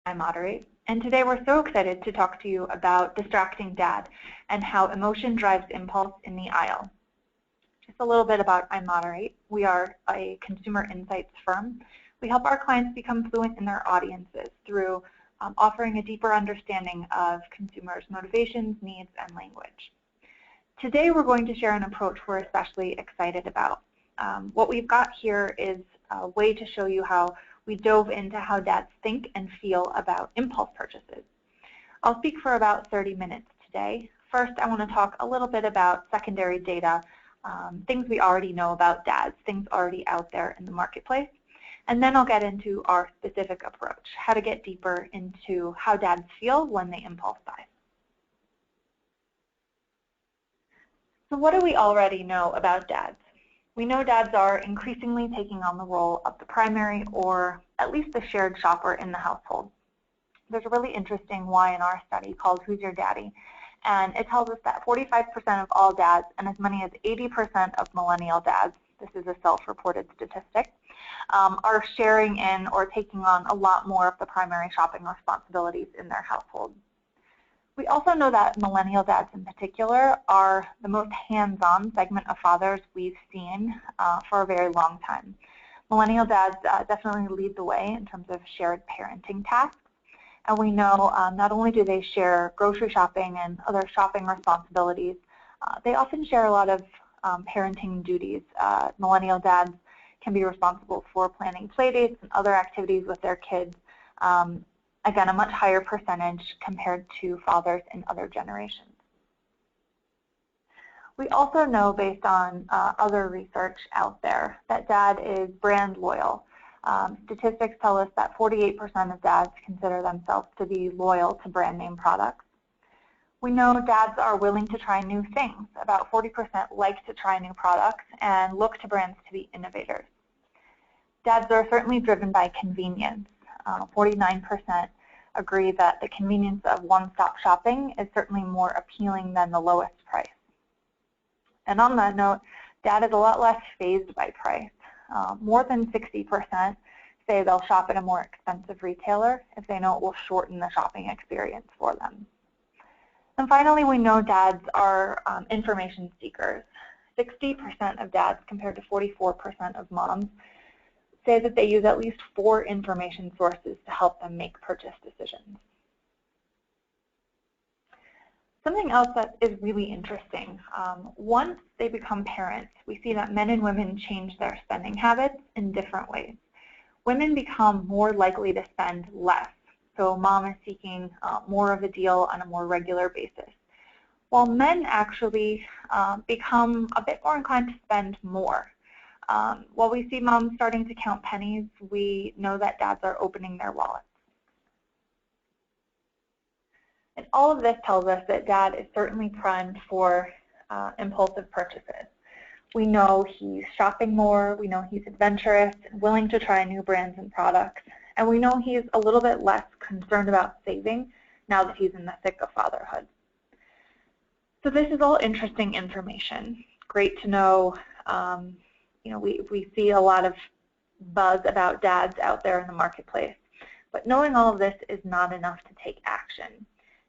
iModerate, and today we're so excited to talk to you about Distracting Dad and how emotion drives impulse in the aisle. Just a little bit about iModerate. We are a consumer insights firm. We help our clients become fluent in their audiences through offering a deeper understanding of consumers' motivations, needs, and language. Today we're going to share an approach we're especially excited about. What we've got here is a way to show you how we dove into how dads think and feel about impulse purchases. I'll speak for about 30 minutes today. First, I want to talk a little bit about secondary data, things we already know about dads, things already out there in the marketplace. And then I'll get into our specific approach, how to get deeper into how dads feel when they impulse buy. So what do we already know about dads? We know dads are increasingly taking on the role of the primary or at least the shared shopper in the household. There's a really interesting why in our study called Who's Your Daddy? And it tells us that 45% of all dads and as many as 80% of millennial dads, this is a self-reported statistic, are sharing in or taking on a lot more of the primary shopping responsibilities in their household. We also know that millennial dads in particular are the most hands-on segment of fathers we've seen for a very long time. Millennial dads definitely lead the way in terms of shared parenting tasks. And we know not only do they share grocery shopping and other shopping responsibilities, they often share a lot of parenting duties. Millennial dads can be responsible for planning play dates and other activities with their kids. Again, a much higher percentage compared to fathers in other generations. We also know, based on other research out there, that dad is brand loyal. Statistics tell us that 48% of dads consider themselves to be loyal to brand name products. We know dads are willing to try new things. About 40% like to try new products and look to brands to be innovators. Dads are certainly driven by convenience. 49% agree that the convenience of one-stop shopping is certainly more appealing than the lowest price. And on that note, dad is a lot less fazed by price. More than 60% say they'll shop at a more expensive retailer if they know it will shorten the shopping experience for them. And finally, we know dads are information seekers. 60% of dads, compared to 44% of moms, say that they use at least 4 information sources to help them make purchase decisions. Something else that is really interesting, once they become parents, we see that men and women change their spending habits in different ways. Women become more likely to spend less, so mom is seeking more of a deal on a more regular basis, while men actually become a bit more inclined to spend more. While we see moms starting to count pennies, we know that dads are opening their wallets. And all of this tells us that dad is certainly primed for impulsive purchases. We know he's shopping more, we know he's adventurous and willing to try new brands and products, and we know he's a little bit less concerned about saving now that he's in the thick of fatherhood. So this is all interesting information. Great to know. We see a lot of buzz about dads out there in the marketplace, but knowing all of this is not enough to take action.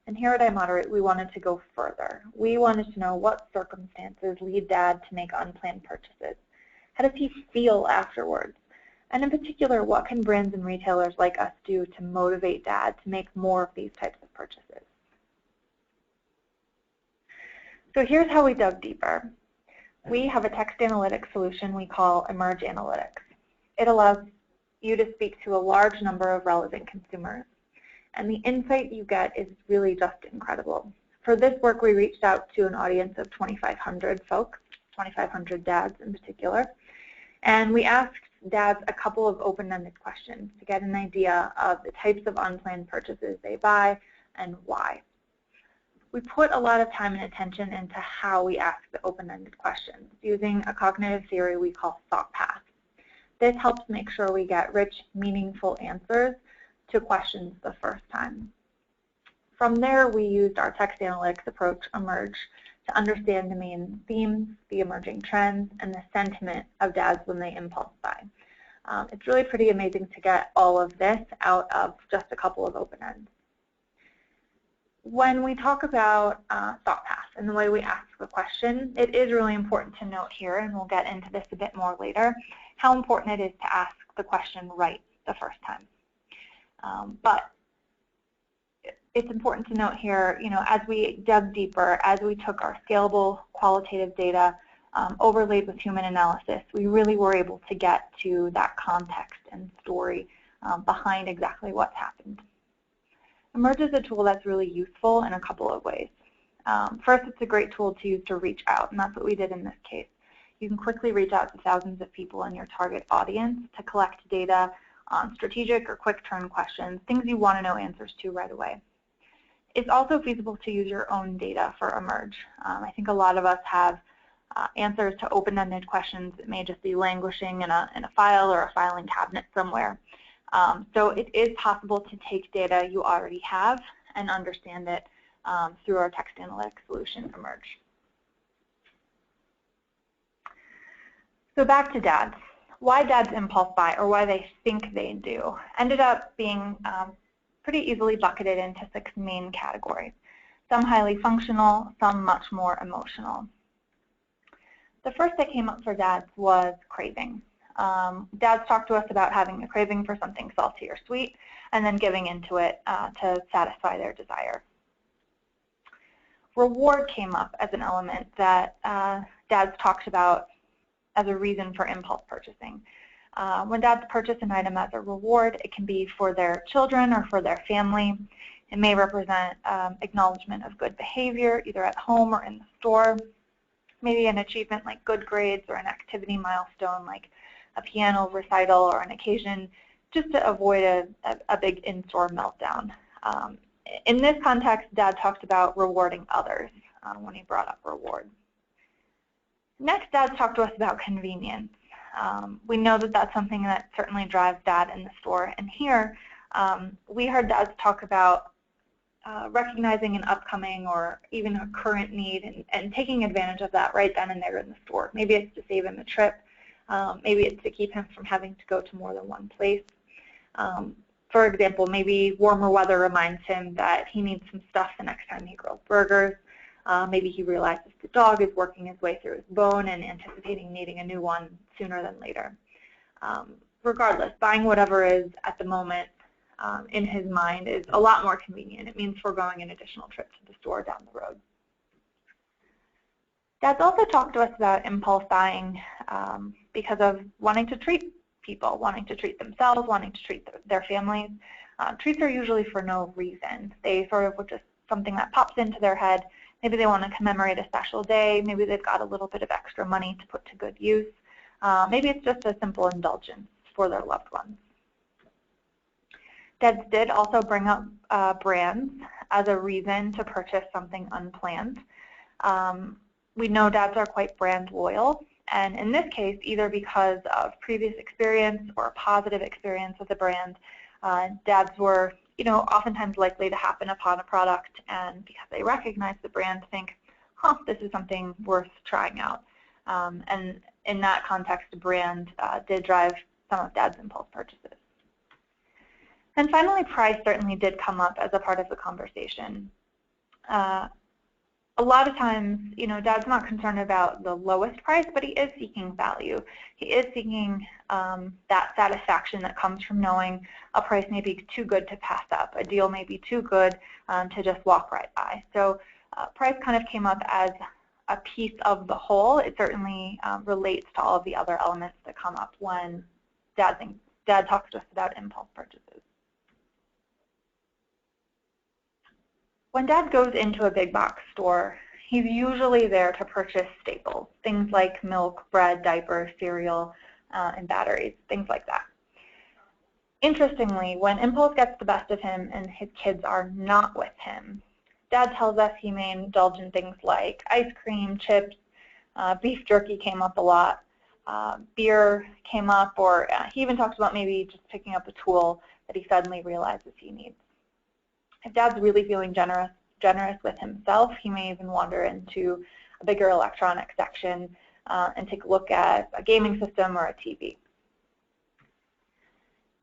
And here at iModerate, we wanted to go further. We wanted to know what circumstances lead dad to make unplanned purchases. How does he feel afterwards? And in particular, what can brands and retailers like us do to motivate dad to make more of these types of purchases? So here's how we dug deeper. We have a text analytics solution we call Emerge Analytics. It allows you to speak to a large number of relevant consumers, and the insight you get is really just incredible. For this work, we reached out to an audience of 2,500 folks, 2,500 dads in particular, and we asked dads a couple of open-ended questions to get an idea of the types of unplanned purchases they buy and why. We put a lot of time and attention into how we ask the open-ended questions using a cognitive theory we call thought paths. This helps make sure we get rich, meaningful answers to questions the first time. From there, we used our text analytics approach, Emerge, to understand the main themes, the emerging trends, and the sentiment of dads when they impulse buy. It's really pretty amazing to get all of this out of just a couple of open ends. When we talk about thought path and the way we ask the question, it is really important to note here, and we'll get into this a bit more later, how important it is to ask the question right the first time. But it's important to note here, as we dug deeper, as we took our scalable qualitative data, overlaid with human analysis, we really were able to get to that context and story behind exactly what's happened. Emerge is a tool that's really useful in a couple of ways. First, it's a great tool to use to reach out, and that's what we did in this case. You can quickly reach out to thousands of people in your target audience to collect data on strategic or quick turn questions, things you want to know answers to right away. It's also feasible to use your own data for Emerge. I think a lot of us have answers to open-ended questions that may just be languishing in a file or a filing cabinet somewhere. So it is possible to take data you already have and understand it through our text analytics solution, Emerge. So back to dads. Why dads impulse buy, or why they think they do, ended up being pretty easily bucketed into 6 main categories. Some highly functional, some much more emotional. The first that came up for dads was craving. Dads talk to us about having a craving for something salty or sweet and then giving into it to satisfy their desire. Reward came up as an element that dads talked about as a reason for impulse purchasing. When dads purchase an item as a reward, it can be for their children or for their family. It may represent acknowledgement of good behavior, either at home or in the store. Maybe an achievement like good grades, or an activity milestone like a piano recital or an occasion, just to avoid a big in-store meltdown. In this context, Dad talked about rewarding others when he brought up reward. Next, Dad talked to us about convenience. We know that that's something that certainly drives Dad in the store. And here, we heard Dads talk about recognizing an upcoming or even a current need and taking advantage of that right then and there in the store. Maybe it's to save him a trip. Maybe it's to keep him from having to go to more than one place. For example, maybe warmer weather reminds him that he needs some stuff the next time he grills burgers. Maybe he realizes the dog is working his way through his bone and anticipating needing a new one sooner than later. Regardless, buying whatever is at the moment in his mind is a lot more convenient. It means foregoing an additional trip to the store down the road. Dads also talked to us about impulse buying because of wanting to treat people, wanting to treat themselves, wanting to treat their families. Treats are usually for no reason. They sort of just something that pops into their head. Maybe they want to commemorate a special day. Maybe they've got a little bit of extra money to put to good use. Maybe it's just a simple indulgence for their loved ones. Dads did also bring up brands as a reason to purchase something unplanned. We know dads are quite brand loyal, and in this case, either because of previous experience or a positive experience with the brand, dads were oftentimes likely to happen upon a product, and because they recognize the brand, think, this is something worth trying out. And in that context, the brand did drive some of Dad's impulse purchases. And finally, price certainly did come up as a part of the conversation. A lot of times, Dad's not concerned about the lowest price, but he is seeking value. He is seeking that satisfaction that comes from knowing a price may be too good to pass up. A deal may be too good to just walk right by. So price kind of came up as a piece of the whole. It certainly relates to all of the other elements that come up when Dad talks to us about impulse purchases. When Dad goes into a big box store, he's usually there to purchase staples, things like milk, bread, diapers, cereal, and batteries, things like that. Interestingly, when impulse gets the best of him and his kids are not with him, Dad tells us he may indulge in things like ice cream, chips, beef jerky came up a lot, beer came up, or he even talks about maybe just picking up a tool that he suddenly realizes he needs. If Dad's really feeling generous with himself, he may even wander into a bigger electronics section and take a look at a gaming system or a TV.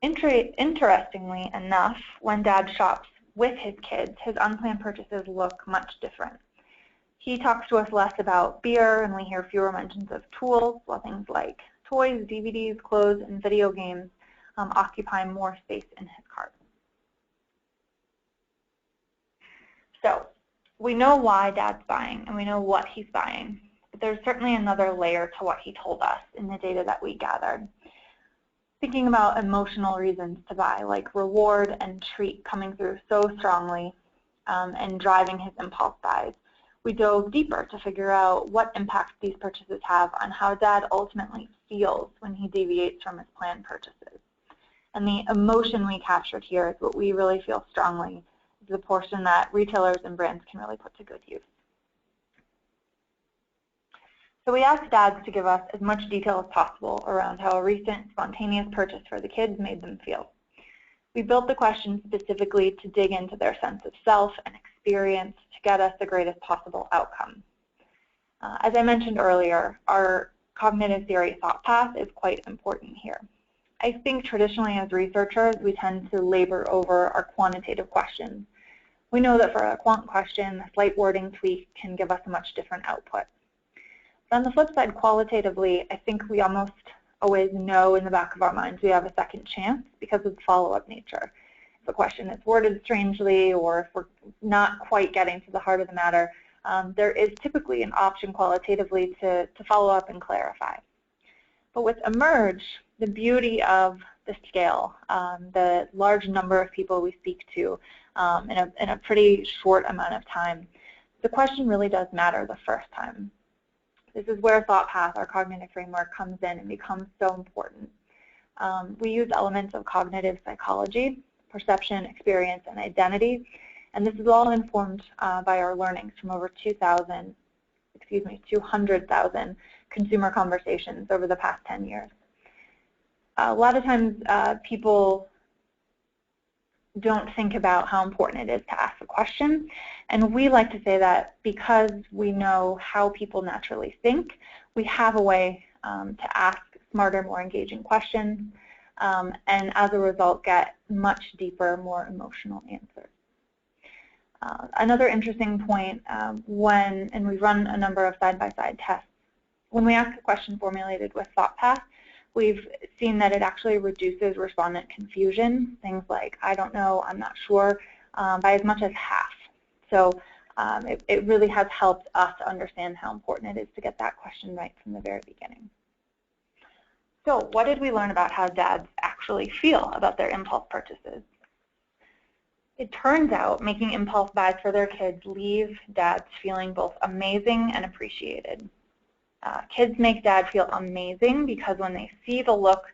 Interestingly enough, when Dad shops with his kids, his unplanned purchases look much different. He talks to us less about beer, and we hear fewer mentions of tools, while things like toys, DVDs, clothes, and video games occupy more space in his cart. So we know why Dad's buying, and we know what he's buying, but there's certainly another layer to what he told us in the data that we gathered. Thinking about emotional reasons to buy, like reward and treat coming through so strongly and driving his impulse buys, we dove deeper to figure out what impact these purchases have on how Dad ultimately feels when he deviates from his planned purchases. And the emotion we captured here is what we really feel strongly is the portion that retailers and brands can really put to good use. So we asked dads to give us as much detail as possible around how a recent spontaneous purchase for the kids made them feel. We built the question specifically to dig into their sense of self and experience to get us the greatest possible outcome. As I mentioned earlier, our cognitive theory thought path is quite important here. I think traditionally as researchers, we tend to labor over our quantitative questions. We know that for a quant question, a slight wording tweak can give us a much different output. But on the flip side, qualitatively, I think we almost always know in the back of our minds we have a second chance because of the follow-up nature. If a question is worded strangely or if we're not quite getting to the heart of the matter, there is typically an option qualitatively to follow up and clarify. But with Emerge, the beauty of the scale, the large number of people we speak to in a pretty short amount of time, the question really does matter the first time. This is where thought path, our cognitive framework, comes in and becomes so important. We use elements of cognitive psychology, perception, experience, and identity, and this is all informed by our learnings from over 200,000 consumer conversations over the past 10 years. A lot of times people don't think about how important it is to ask a question, and we like to say that because we know how people naturally think, we have a way to ask smarter, more engaging questions, and as a result get much deeper, more emotional answers. Another interesting point and we run a number of side-by-side tests, when we ask a question formulated with thought path, we've seen that it actually reduces respondent confusion, things like I don't know, I'm not sure, by as much as half. So it really has helped us understand how important it is to get that question right from the very beginning. So what did we learn about how dads actually feel about their impulse purchases? It turns out making impulse buys for their kids leave dads feeling both amazing and appreciated. Kids make dad feel amazing because when they see the look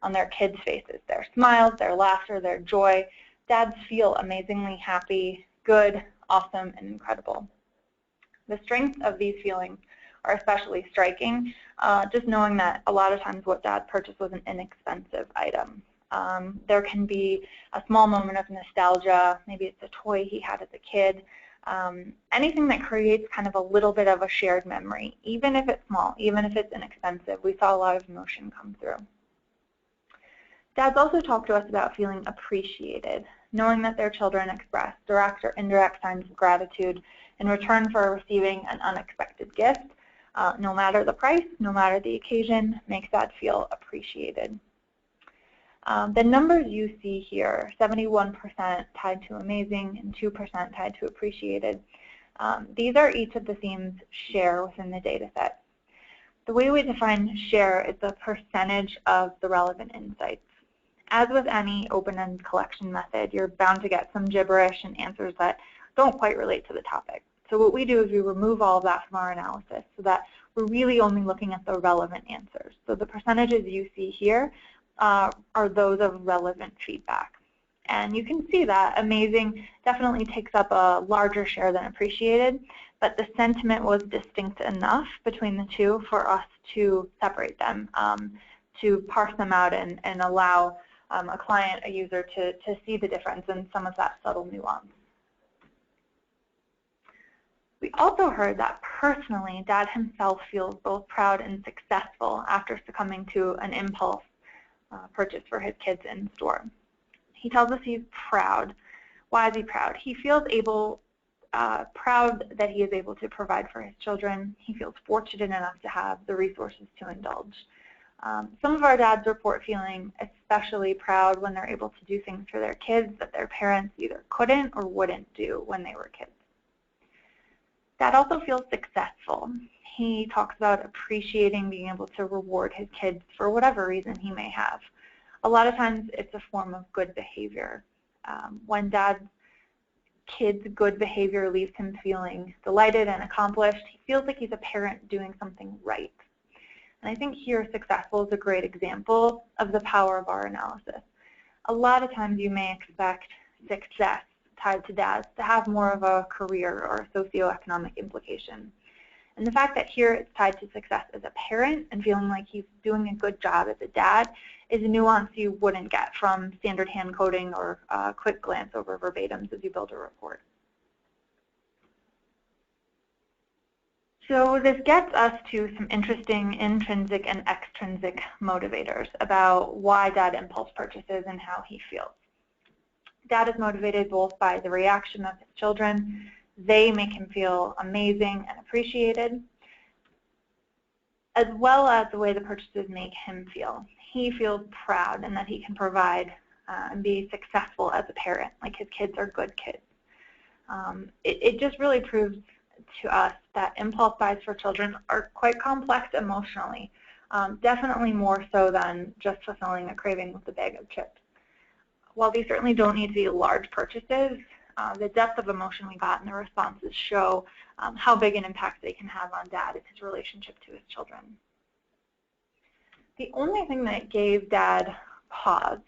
on their kids' faces, their smiles, their laughter, their joy, dads feel amazingly happy, good, awesome, and incredible. The strength of these feelings are especially striking, just knowing that a lot of times what dad purchased was an inexpensive item. There can be a small moment of nostalgia, maybe it's a toy he had as a kid, anything that creates kind of a little bit of a shared memory, even if it's small, even if it's inexpensive. We saw a lot of emotion come through. Dads also talk to us about feeling appreciated, knowing that their children express direct or indirect signs of gratitude in return for receiving an unexpected gift. No matter the price, no matter the occasion, makes dad feel appreciated. The numbers you see here, 71% tied to amazing and 2% tied to appreciated, these are each of the themes share within the data set. The way we define share is the percentage of the relevant insights. As with any open-ended collection method, you're bound to get some gibberish and answers that don't quite relate to the topic. So what we do is we remove all of that from our analysis so that we're really only looking at the relevant answers. So the percentages you see here are those of relevant feedback. And you can see that amazing definitely takes up a larger share than appreciated, but the sentiment was distinct enough between the two for us to separate them, to parse them out and allow a client, a user to see the difference and some of that subtle nuance. We also heard that personally, dad himself feels both proud and successful after succumbing to an impulse purchase for his kids in store. He tells us he's proud. Why is he proud? He feels proud that he is able to provide for his children. He feels fortunate enough to have the resources to indulge. Some of our dads report feeling especially proud when they're able to do things for their kids that their parents either couldn't or wouldn't do when they were kids. Dad also feels successful. He talks about appreciating being able to reward his kids for whatever reason he may have. A lot of times it's a form of good behavior. When Dad's kid's good behavior leaves him feeling delighted and accomplished, he feels like he's a parent doing something right. And I think here successful is a great example of the power of our analysis. A lot of times you may expect success tied to dads to have more of a career or a socioeconomic implication. And the fact that here it's tied to success as a parent and feeling like he's doing a good job as a dad is a nuance you wouldn't get from standard hand coding or a quick glance over verbatims as you build a report. So this gets us to some interesting intrinsic and extrinsic motivators about why Dad impulse purchases and how he feels. Dad is motivated both by the reaction of his children. They make him feel amazing and appreciated, as well as the way the purchases make him feel. He feels proud and that he can provide and be successful as a parent, like his kids are good kids. It just really proves to us that impulse buys for children are quite complex emotionally, definitely more so than just fulfilling a craving with a bag of chips. While these certainly don't need to be large purchases, the depth of emotion we got in the responses show how big an impact they can have on Dad and his relationship to his children. The only thing that gave Dad pause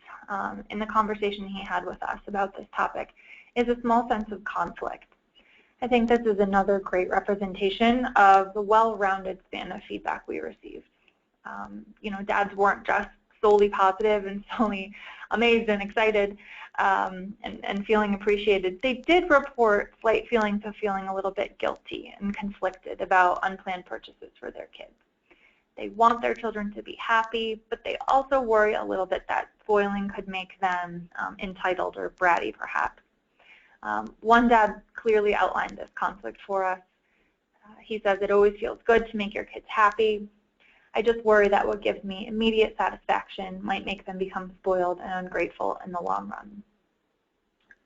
in the conversation he had with us about this topic is a small sense of conflict. I think this is another great representation of the well-rounded span of feedback we received. Dads weren't just solely positive and solely amazed and excited and feeling appreciated. They did report slight feelings of feeling a little bit guilty and conflicted about unplanned purchases for their kids. They want their children to be happy, but they also worry a little bit that spoiling could make them entitled or bratty, perhaps. One dad clearly outlined this conflict for us. He says, "It always feels good to make your kids happy. I just worry that what gives me immediate satisfaction might make them become spoiled and ungrateful in the long run."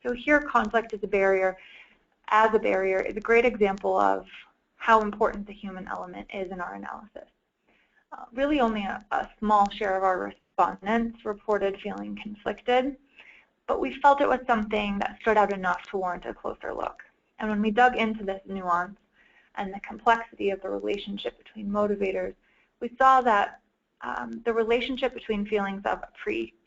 So here, conflict as a barrier is a great example of how important the human element is in our analysis. Really only a small share of our respondents reported feeling conflicted, but we felt it was something that stood out enough to warrant a closer look. And when we dug into this nuance and the complexity of the relationship between motivators, we saw that the relationship between feelings of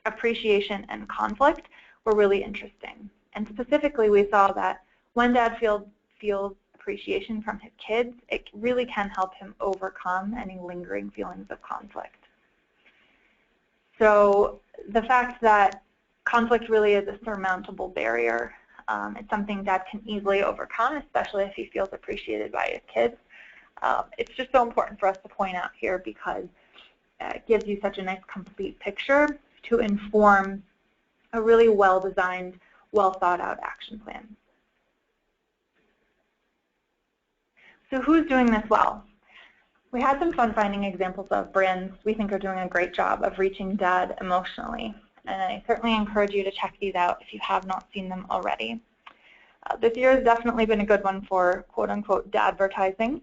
appreciation and conflict were really interesting. And specifically, we saw that when Dad feels appreciation from his kids, it really can help him overcome any lingering feelings of conflict. So the fact that conflict really is a surmountable barrier, it's something Dad can easily overcome, especially if he feels appreciated by his kids. It's just so important for us to point out here because it gives you such a nice complete picture to inform a really well-designed, well-thought-out action plan. So who's doing this well? We had some fun finding examples of brands we think are doing a great job of reaching Dad emotionally, and I certainly encourage you to check these out if you have not seen them already. This year has definitely been a good one for quote-unquote dadvertising,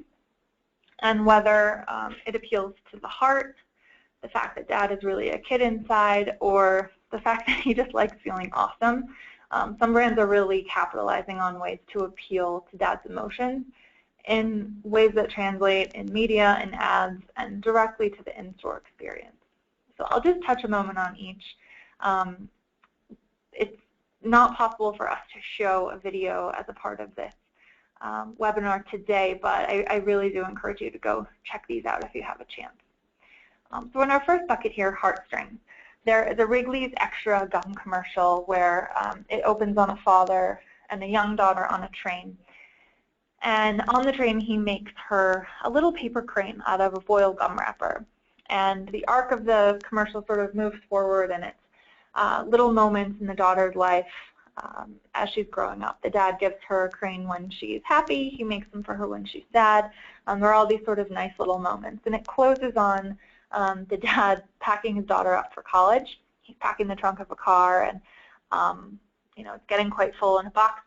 and whether it appeals to the heart, the fact that Dad is really a kid inside, or the fact that he just likes feeling awesome, some brands are really capitalizing on ways to appeal to Dad's emotions in ways that translate in media and ads and directly to the in-store experience. So I'll just touch a moment on each. It's not possible for us to show a video as a part of this webinar today, but I really do encourage you to go check these out if you have a chance. So in our first bucket here, heartstrings, there is a Wrigley's Extra gum commercial where it opens on a father and a young daughter on a train. And on the train, he makes her a little paper crane out of a foil gum wrapper. And the arc of the commercial sort of moves forward, and it's little moments in the daughter's life as she's growing up. The dad gives her a crane when she's happy. He makes them for her when she's sad. There are all these sort of nice little moments. And it closes on the dad packing his daughter up for college. He's packing the trunk of a car, and it's getting quite full, and a box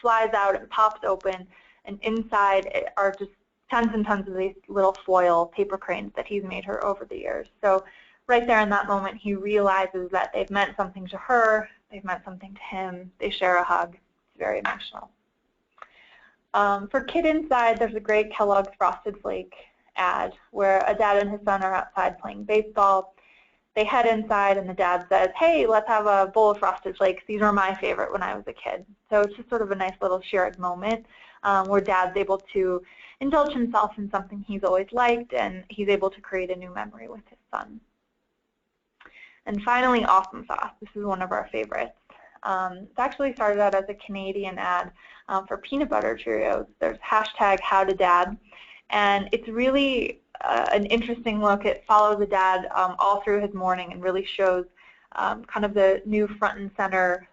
flies out and pops open, and inside are just tons and tons of these little foil paper cranes that he's made her over the years. So right there in that moment, he realizes that they've meant something to her, they've meant something to him, they share a hug. It's very emotional. For Kid Inside, there's a great Kellogg's Frosted Flake ad where a dad and his son are outside playing baseball. They head inside, and the dad says, hey, let's have a bowl of Frosted Flakes. These were my favorite when I was a kid. So it's just sort of a nice little shared moment where dad's able to indulge himself in something he's always liked, and he's able to create a new memory with his son. And finally, Awesome Sauce. This is one of our favorites. It's actually started out as a Canadian ad for peanut butter Cheerios. There's hashtag #HowToDad, and it's really an interesting look. It follows the dad all through his morning and really shows kind of the new front and center,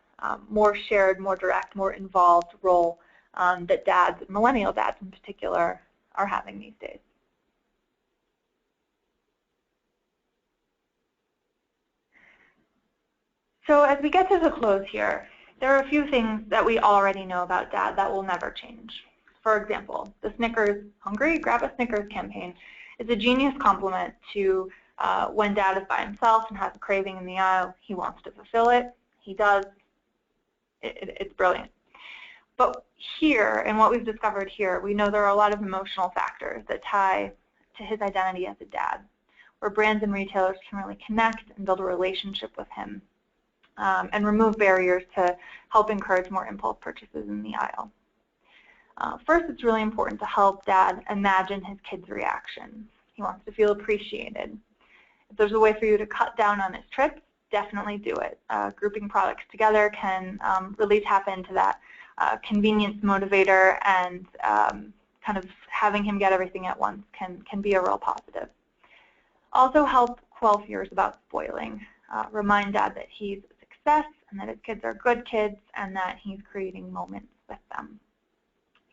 more shared, more direct, more involved role that dads, millennial dads in particular, are having these days. So as we get to the close here, there are a few things that we already know about dad that will never change. For example, the Snickers Hungry, Grab a Snickers campaign is a genius complement to when dad is by himself and has a craving in the aisle. He wants to fulfill it. He does. It's brilliant. But here, and what we've discovered here, we know there are a lot of emotional factors that tie to his identity as a dad, where brands and retailers can really connect and build a relationship with him and remove barriers to help encourage more impulse purchases in the aisle. First, it's really important to help dad imagine his kid's reaction. He wants to feel appreciated. If there's a way for you to cut down on his trips, definitely do it. Grouping products together can really tap into that convenience motivator, and kind of having him get everything at once can be a real positive. Also help quell fears about spoiling. Remind dad that he's a success and that his kids are good kids and that he's creating moments with them.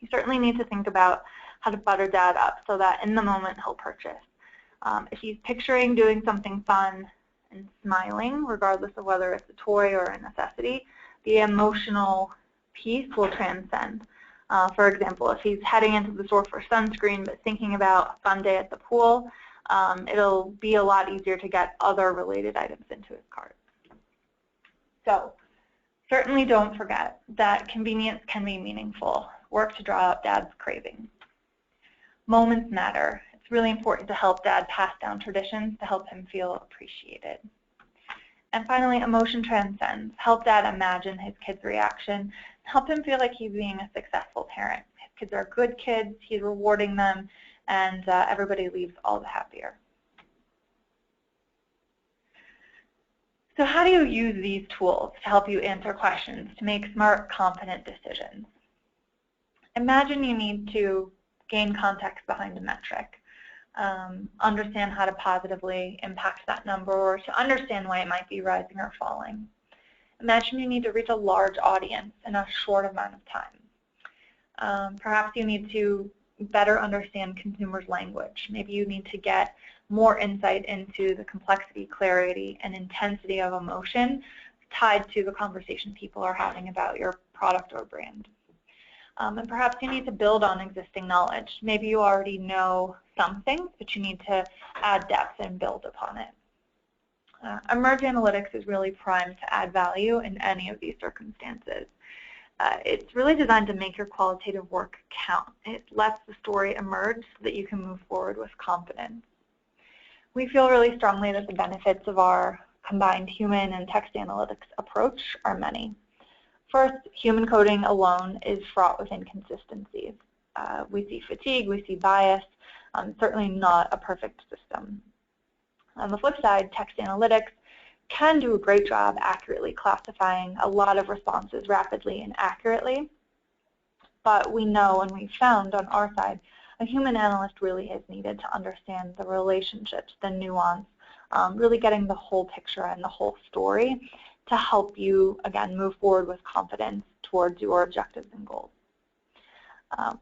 You certainly need to think about how to butter dad up so that in the moment he'll purchase. If he's picturing doing something fun and smiling, regardless of whether it's a toy or a necessity, the emotional piece will transcend. For example, if he's heading into the store for sunscreen but thinking about a fun day at the pool, it'll be a lot easier to get other related items into his cart. So certainly don't forget that convenience can be meaningful. Work to draw out dad's cravings. Moments matter. It's really important to help dad pass down traditions to help him feel appreciated. And finally, emotion transcends. Help dad imagine his kid's reaction. Help him feel like he's being a successful parent. His kids are good kids, he's rewarding them, and everybody leaves all the happier. So how do you use these tools to help you answer questions, to make smart, confident decisions? Imagine you need to gain context behind a metric, understand how to positively impact that number, or to understand why it might be rising or falling. Imagine you need to reach a large audience in a short amount of time. Perhaps you need to better understand consumers' language. Maybe you need to get more insight into the complexity, clarity, and intensity of emotion tied to the conversation people are having about your product or brand. And perhaps you need to build on existing knowledge. Maybe you already know some things, but you need to add depth and build upon it. Emerge Analytics is really primed to add value in any of these circumstances. It's really designed to make your qualitative work count. It lets the story emerge so that you can move forward with confidence. We feel really strongly that the benefits of our combined human and text analytics approach are many. First, human coding alone is fraught with inconsistencies. We see fatigue, we see bias, certainly not a perfect system. On the flip side, text analytics can do a great job accurately classifying a lot of responses rapidly and accurately, but we know and we've found on our side a human analyst really is needed to understand the relationships, the nuance, really getting the whole picture and the whole story to help you, again, move forward with confidence towards your objectives and goals.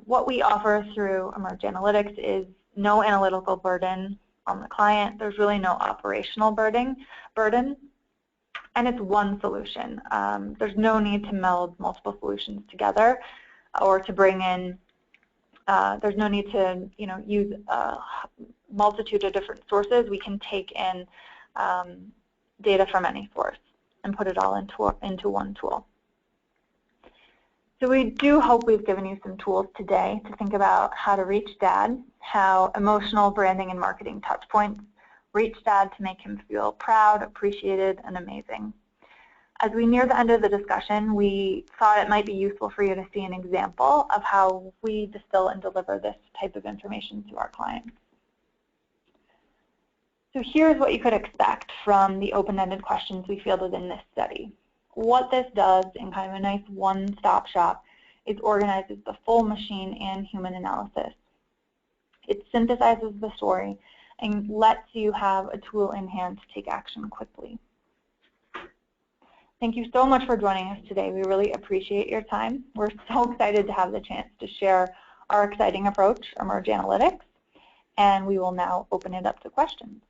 What we offer through Emerge Analytics is no analytical burden on the client. There's really no operational burden, and it's one solution. There's no need to meld multiple solutions together or to bring in, there's no need to use a multitude of different sources. We can take in data from any source and put it all into one tool. So we do hope we've given you some tools today to think about how to reach Dad, how emotional branding and marketing touchpoints reach Dad to make him feel proud, appreciated, and amazing. As we near the end of the discussion, we thought it might be useful for you to see an example of how we distill and deliver this type of information to our clients. So here's what you could expect from the open-ended questions we fielded in this study. What this does in kind of a nice one-stop shop is organizes the full machine and human analysis. It synthesizes the story and lets you have a tool in hand to take action quickly. Thank you so much for joining us today. We really appreciate your time. We're so excited to have the chance to share our exciting approach, Emerge Analytics, and we will now open it up to questions.